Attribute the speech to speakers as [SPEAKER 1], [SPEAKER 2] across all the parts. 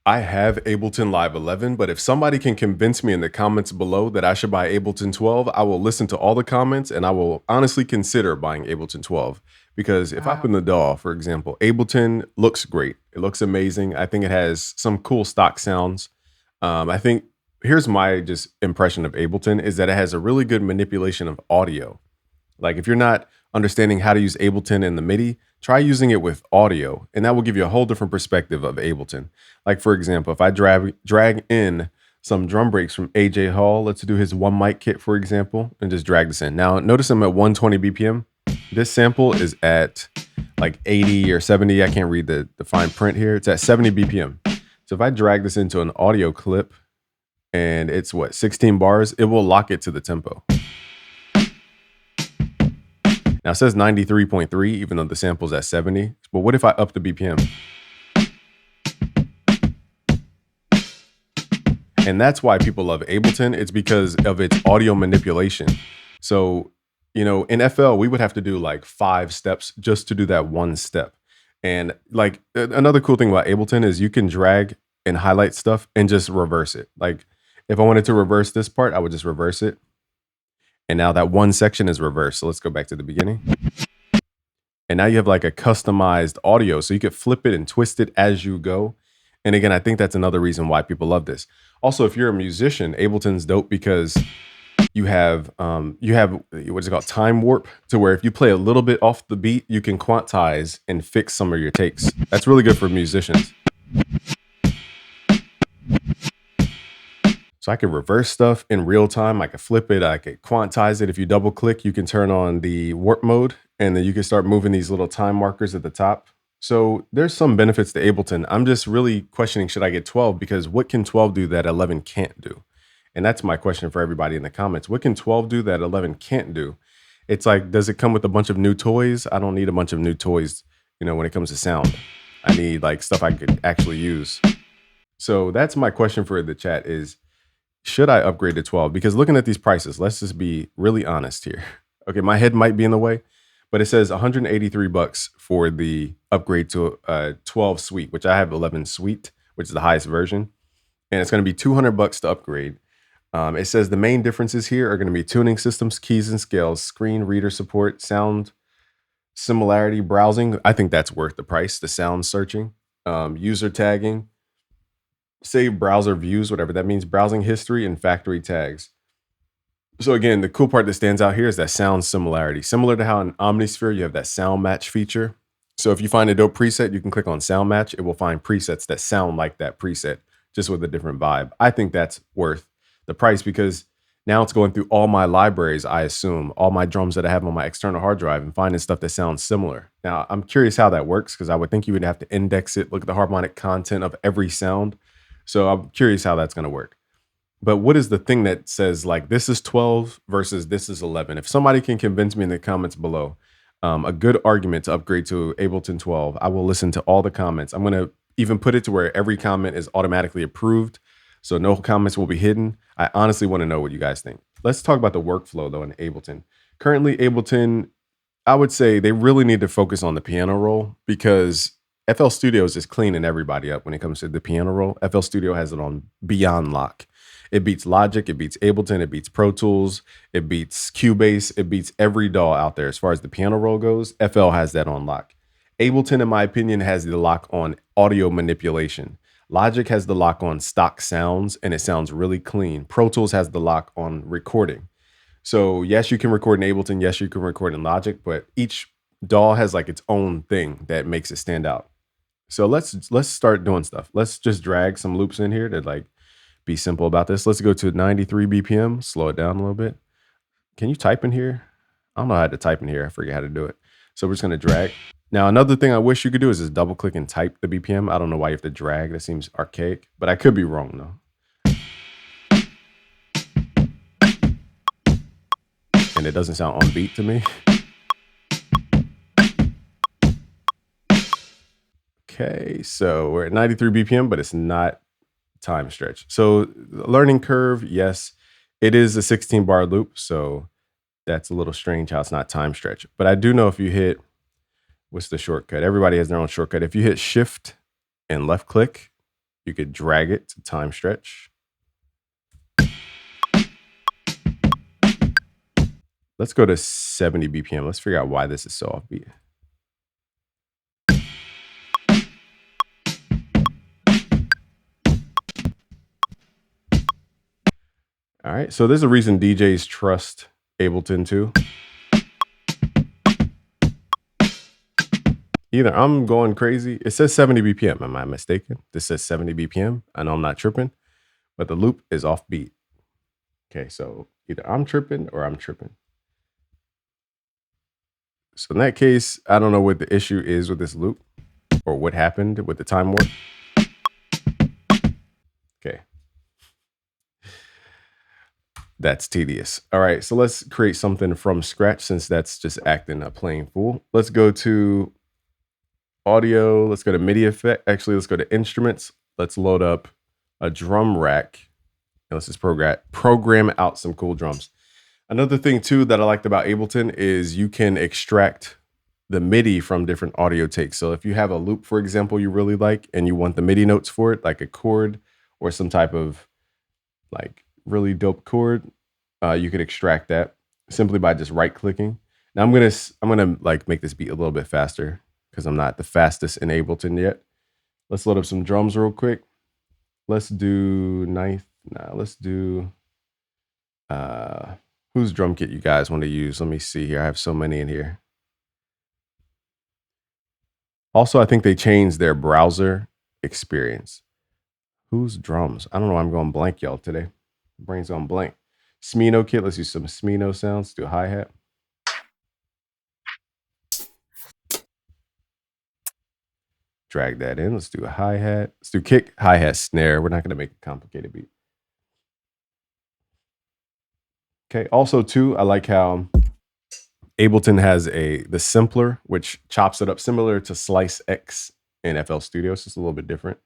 [SPEAKER 1] I have Ableton Live 11, but if somebody can convince me in the comments below that I should buy Ableton 12, I will listen to all the comments and I will honestly consider buying Ableton 12. Because if I
[SPEAKER 2] Wow.
[SPEAKER 1] open the DAW, for example, Ableton looks great. It looks amazing. I think it has some cool stock sounds. I think here's my just impression of Ableton is that it has a really good manipulation of audio. Like if you're not understanding how to use Ableton in the MIDI, try using it with audio, and that will give you a whole different perspective of Ableton. Like for example, if I drag in some drum breaks from AJ Hall, let's do his one mic kit, for example, and just drag this in. Now notice I'm at 120 BPM. This sample is at like 80 or 70. I can't read the fine print here. It's at 70 BPM. So if I drag this into an audio clip and it's what, 16 bars, it will lock it to the tempo. Now it says 93.3, even though the sample's at 70. But what if I up the BPM? And that's why people love Ableton. It's because of its audio manipulation. So, in FL, we would have to do like 5 steps just to do that one step. And like another cool thing about Ableton is you can drag and highlight stuff and just reverse it. Like if I wanted to reverse this part, I would just reverse it. And now that one section is reversed. So let's go back to the beginning. And now you have like a customized audio. So you could flip it and twist it as you go. And again, I think that's another reason why people love this. Also, if you're a musician, Ableton's dope because you have what is it called? Time warp, to where if you play a little bit off the beat, you can quantize and fix some of your takes. That's really good for musicians. So I could reverse stuff in real time. I could flip it. I could quantize it. If you double click, you can turn on the warp mode and then you can start moving these little time markers at the top. So there's some benefits to Ableton. I'm just really questioning, should I get 12? Because what can 12 do that 11 can't do? And that's my question for everybody in the comments. What can 12 do that 11 can't do? It's like, does it come with a bunch of new toys? I don't need a bunch of new toys, when it comes to sound. I need like stuff I could actually use. So that's my question for the chat is, should I upgrade to 12? Because looking at these prices, let's just be really honest here. Okay, my head might be in the way, but it says 183 bucks for the upgrade to 12 suite, which I have 11 suite, which is the highest version. And it's going to be 200 bucks to upgrade. It says the main differences here are going to be tuning systems, keys and scales, screen reader support, sound similarity, browsing. I think that's worth the price. The sound searching, user tagging, save browser views, whatever that means, browsing history, and factory tags. So again, the cool part that stands out here is that sound similarity. Similar to how in Omnisphere, you have that sound match feature. So if you find a dope preset, you can click on sound match. It will find presets that sound like that preset, just with a different vibe. I think that's worth the price because now it's going through all my libraries, I assume, all my drums that I have on my external hard drive and finding stuff that sounds similar. Now, I'm curious how that works because I would think you would have to index it, look at the harmonic content of every sound. So I'm curious how that's going to work. But what is the thing that says like this is 12 versus this is 11? If somebody can convince me in the comments below, a good argument to upgrade to Ableton 12, I will listen to all the comments. I'm going to even put it to where every comment is automatically approved. So no comments will be hidden. I honestly want to know what you guys think. Let's talk about the workflow though in Ableton. Currently, Ableton, I would say they really need to focus on the piano roll because FL Studio is just cleaning everybody up when it comes to the piano roll. FL Studio has it on beyond lock. It beats Logic, it beats Ableton, it beats Pro Tools, it beats Cubase, it beats every DAW out there as far as the piano roll goes. FL has that on lock. Ableton, in my opinion, has the lock on audio manipulation. Logic has the lock on stock sounds, and it sounds really clean. Pro Tools has the lock on recording. So yes, you can record in Ableton, yes, you can record in Logic, but each DAW has like its own thing that makes it stand out. So let's start doing stuff. Let's just drag some loops in here to like be simple about this. Let's go to 93 BPM, slow it down a little bit. Can you type in here? I don't know how to type in here. I forget how to do it. So we're just gonna drag. Now, another thing I wish you could do is just double click and type the BPM. I don't know why you have to drag. That seems archaic, but I could be wrong though. And it doesn't sound on beat to me. Okay, so we're at 93 BPM, but it's not time stretch. So learning curve, yes, it is a 16 bar loop. So that's a little strange how it's not time stretch. But I do know if you hit, what's the shortcut? Everybody has their own shortcut. If you hit shift and left click, You could drag it to time stretch. Let's go to 70 BPM. Let's figure out why this is so offbeat. All right, so there's a reason DJs trust Ableton too. Either I'm going crazy. It says 70 BPM. Am I mistaken? This says 70 BPM. I know I'm not tripping, but the loop is offbeat. Okay, so either I'm tripping or I'm tripping. So in that case, I don't know what the issue is with this loop or what happened with the time warp. Okay. That's tedious. All right, so let's create something from scratch since that's just acting a plain fool. Let's go to audio. Let's go to MIDI effect. Actually, let's go to instruments. Let's load up a drum rack. And let's just program out some cool drums. Another thing too that I liked about Ableton is you can extract the MIDI from different audio takes. So if you have a loop, for example, you really like, and you want the MIDI notes for it, like a chord or some type of like really dope chord, you could extract that simply by just right clicking. Now I'm gonna like make this beat a little bit faster because I'm not the fastest in Ableton yet. Let's load up some drums real quick. Let's do let's do whose drum kit you guys want to use? Let me see here. I have so many in here. Also, I think they changed their browser experience. Whose drums? I don't know why I'm going blank, y'all, today. Brain's on blank. Smino kit. Let's use some Smino sounds. Do a hi-hat. Drag that in. Let's do a hi-hat. Let's do kick, hi-hat, snare. We're not going to make a complicated beat. Okay. Also, too, I like how Ableton has the simpler, which chops it up similar to Slice X in FL Studio. So it's a little bit different.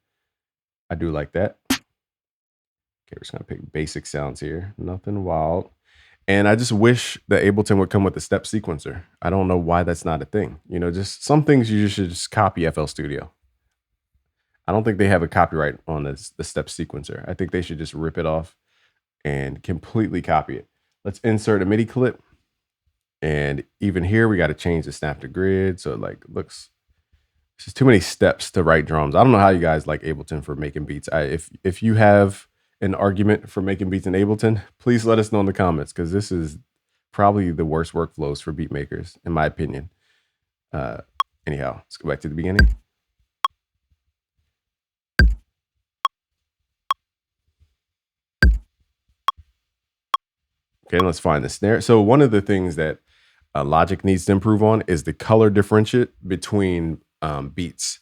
[SPEAKER 1] I do like that. Okay, we're just gonna pick basic sounds here. Nothing wild. And I just wish that Ableton would come with a step sequencer. I don't know why that's not a thing. You know, just some things you should just copy FL Studio. I don't think they have a copyright on the step sequencer. I think they should just rip it off and completely copy it. Let's insert a MIDI clip. And even here, we got to change the snap to grid. So it like looks, it's just too many steps to write drums. I don't know how you guys like Ableton for making beats. If you have an argument for making beats in Ableton, please let us know in the comments, because this is probably the worst workflows for beat makers, in my opinion. Anyhow, let's go back to the beginning. Okay, let's find the snare. So one of the things that Logic needs to improve on is the color differentiate between beats.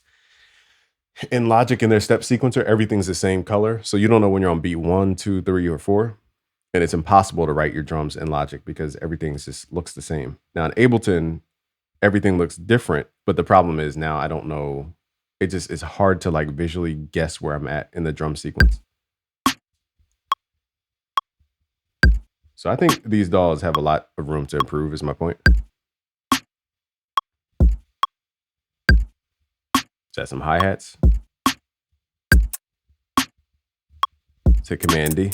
[SPEAKER 1] In Logic, in their step sequencer, everything's the same color. So you don't know when you're on beat 1, 2, 3, or 4. And it's impossible to write your drums in Logic because everything just looks the same. Now in Ableton, everything looks different. But the problem is now I don't know. It's hard to like visually guess where I'm at in the drum sequence. So I think these DAWs have a lot of room to improve, is my point. Set some hi-hats. Let's hit Command D.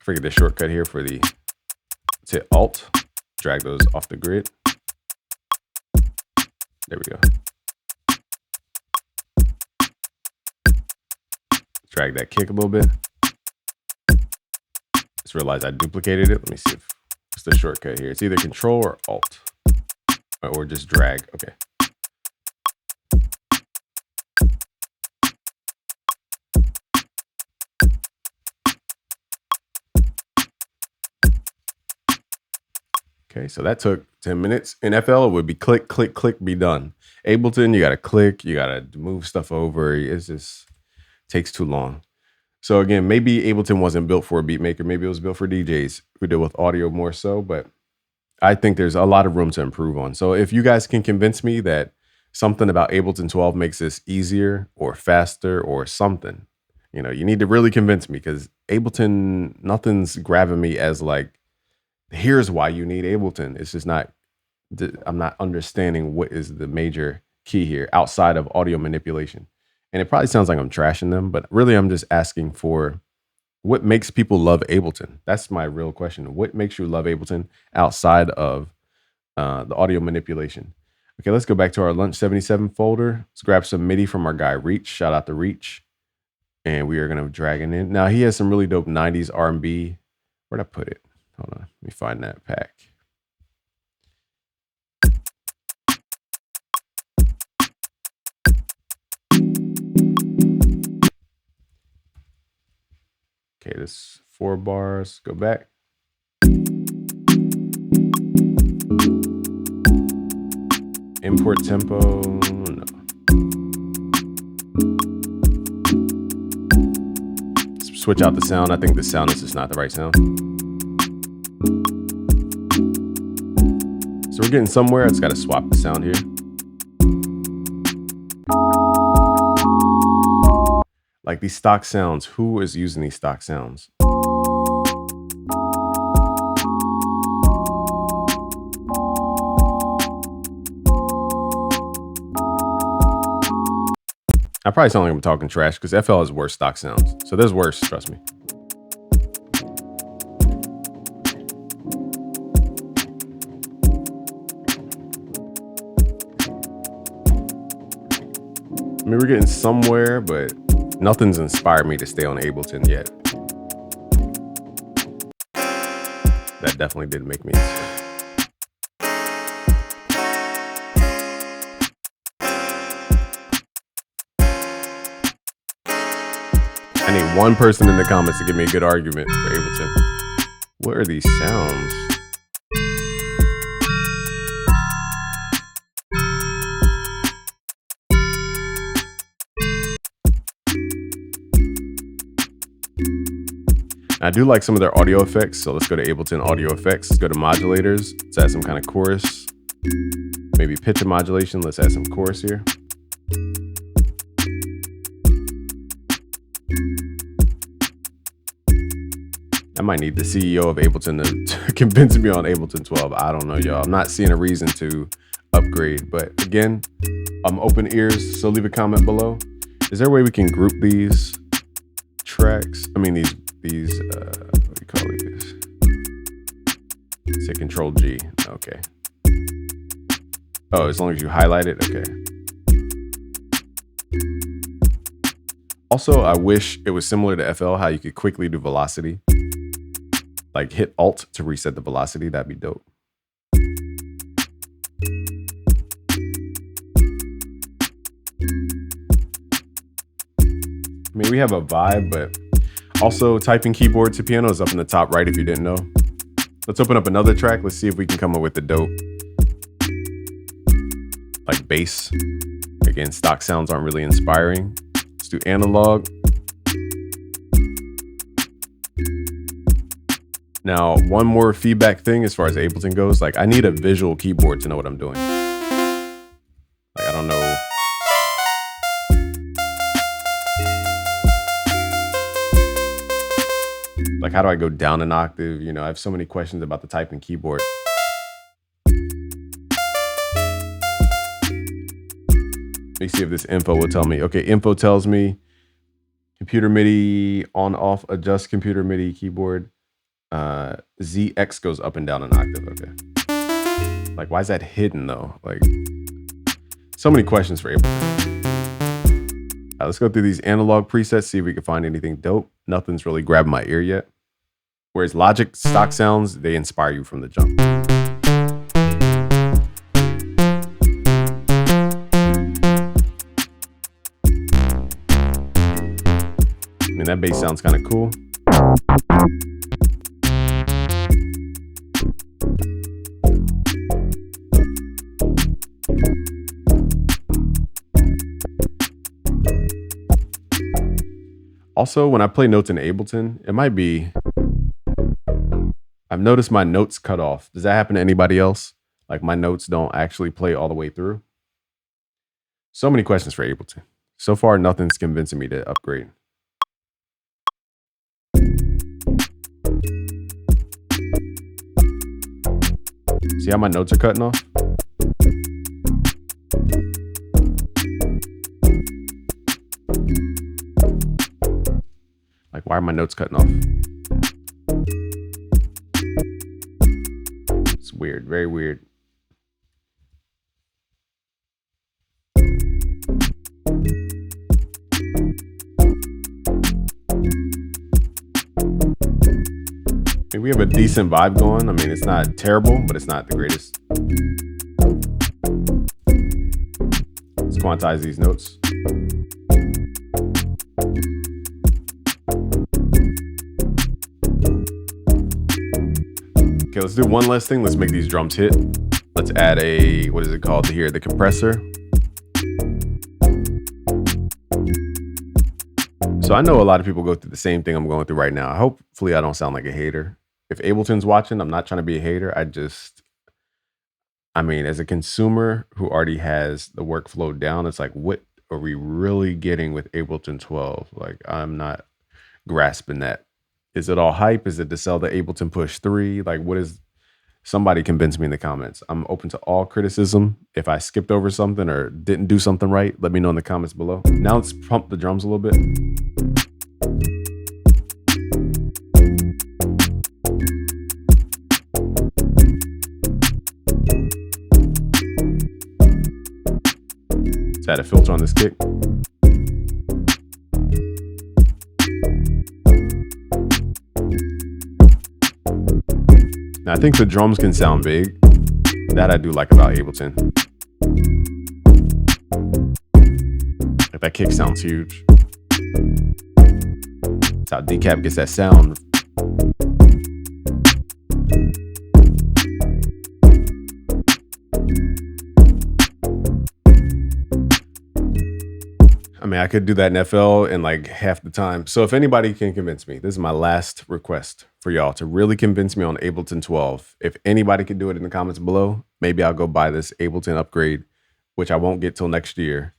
[SPEAKER 1] Forget the shortcut here for the, let's hit Alt, drag those off the grid. There we go. Drag that kick a little bit. Just realized I duplicated it. Let me see if it's the shortcut here. It's either Control or Alt, or just drag. Okay. Okay, so that took 10 minutes. In FL, it would be click, click, click, be done. Ableton, you gotta click, you gotta move stuff over. It's just takes too long. So again, maybe Ableton wasn't built for a beat maker. Maybe it was built for DJs who deal with audio more so, but I think there's a lot of room to improve on. So if you guys can convince me that something about Ableton 12 makes this easier or faster or something, you know, you need to really convince me, because Ableton, nothing's grabbing me as like, here's why you need Ableton. It's just not, I'm not understanding what is the major key here outside of audio manipulation. And it probably sounds like I'm trashing them, but really I'm just asking for what makes people love Ableton. That's my real question. What makes you love Ableton outside of the audio manipulation? Okay, let's go back to our Lunch 77 folder. Let's grab some MIDI from our guy Reach. Shout out to Reach. And we are going to drag it in. Now he has some really dope 90s R&B. Where'd I put it? Hold on, let me find that pack. Okay, this 4 bars. Go back. Import tempo. No. Switch out the sound. I think the sound is just not the right sound. So we're getting somewhere. I just got to swap the sound here. Like these stock sounds. Who is using these stock sounds? I probably sound like I'm talking trash because FL has worse stock sounds. So there's worse, trust me. I mean, we're getting somewhere, but nothing's inspired me to stay on Ableton yet. That definitely did make me. I need one person in the comments to give me a good argument for Ableton. What are these sounds? I do like some of their audio effects, so let's go to Ableton Audio Effects. Let's go to Modulators. Let's add some kind of chorus. Maybe pitch and modulation. Let's add some chorus here. I might need the CEO of Ableton to convince me on Ableton 12. I don't know, y'all. I'm not seeing a reason to upgrade, but again, I'm open ears, so leave a comment below. Is there a way we can group these tracks? I mean, these what do you call these? Say Control G. Okay. Oh, as long as you highlight it. Okay. Also, I wish it was similar to FL, how you could quickly do velocity. Like hit Alt to reset the velocity. That'd be dope. I mean, we have a vibe, but also typing keyboard to piano is up in the top right if you didn't know. Let's open up another track. Let's see if we can come up with the dope. Like bass. Again, stock sounds aren't really inspiring. Let's do analog. Now, one more feedback thing as far as Ableton goes, like I need a visual keyboard to know what I'm doing. Like I don't know. Like how do I go down an octave? You know, I have so many questions about the typing keyboard. Let me see if this info will tell me. Okay, info tells me computer MIDI on off adjust computer MIDI keyboard. ZX goes up and down an octave. Okay. Like why is that hidden though? Like so many questions for Ableton. All right, let's go through these analog presets, see if we can find anything dope. Nothing's really grabbed my ear yet. Whereas Logic stock sounds, they inspire you from the jump. I mean, that bass sounds kind of cool. Also, when I play notes in Ableton, it might be, I've noticed my notes cut off. Does that happen to anybody else? Like my notes don't actually play all the way through. So many questions for Ableton. So far, nothing's convincing me to upgrade. See how my notes are cutting off? Like, why are my notes cutting off? It's weird, very weird. I mean, we have a decent vibe going. I mean, it's not terrible, but it's not the greatest. Let's quantize these notes. Okay, let's do one last thing. Let's make these drums hit. Let's add a, what is it called here? The compressor. So I know a lot of people go through the same thing I'm going through right now. Hopefully I don't sound like a hater. If Ableton's watching, I'm not trying to be a hater. I mean, as a consumer who already has the workflow down, it's like, what are we really getting with Ableton 12? Like, I'm not grasping that. Is it all hype? Is it to sell the Ableton Push 3? Like, what is, somebody convince me in the comments. I'm open to all criticism. If I skipped over something or didn't do something right, let me know in the comments below. Now let's pump the drums a little bit. Let's add a filter on this kick. Now I think the drums can sound big. That I do like about Ableton. Like, that kick sounds huge. That's how Decap gets that sound. I mean, I could do that in FL in like half the time. So if anybody can convince me, this is my last request for y'all to really convince me on Ableton 12. If anybody can do it in the comments below, maybe I'll go buy this Ableton upgrade, which I won't get till next year,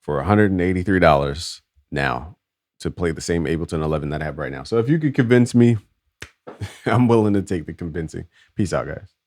[SPEAKER 1] for $183 now to play the same Ableton 11 that I have right now. So if you could convince me, I'm willing to take the convincing. Peace out, guys.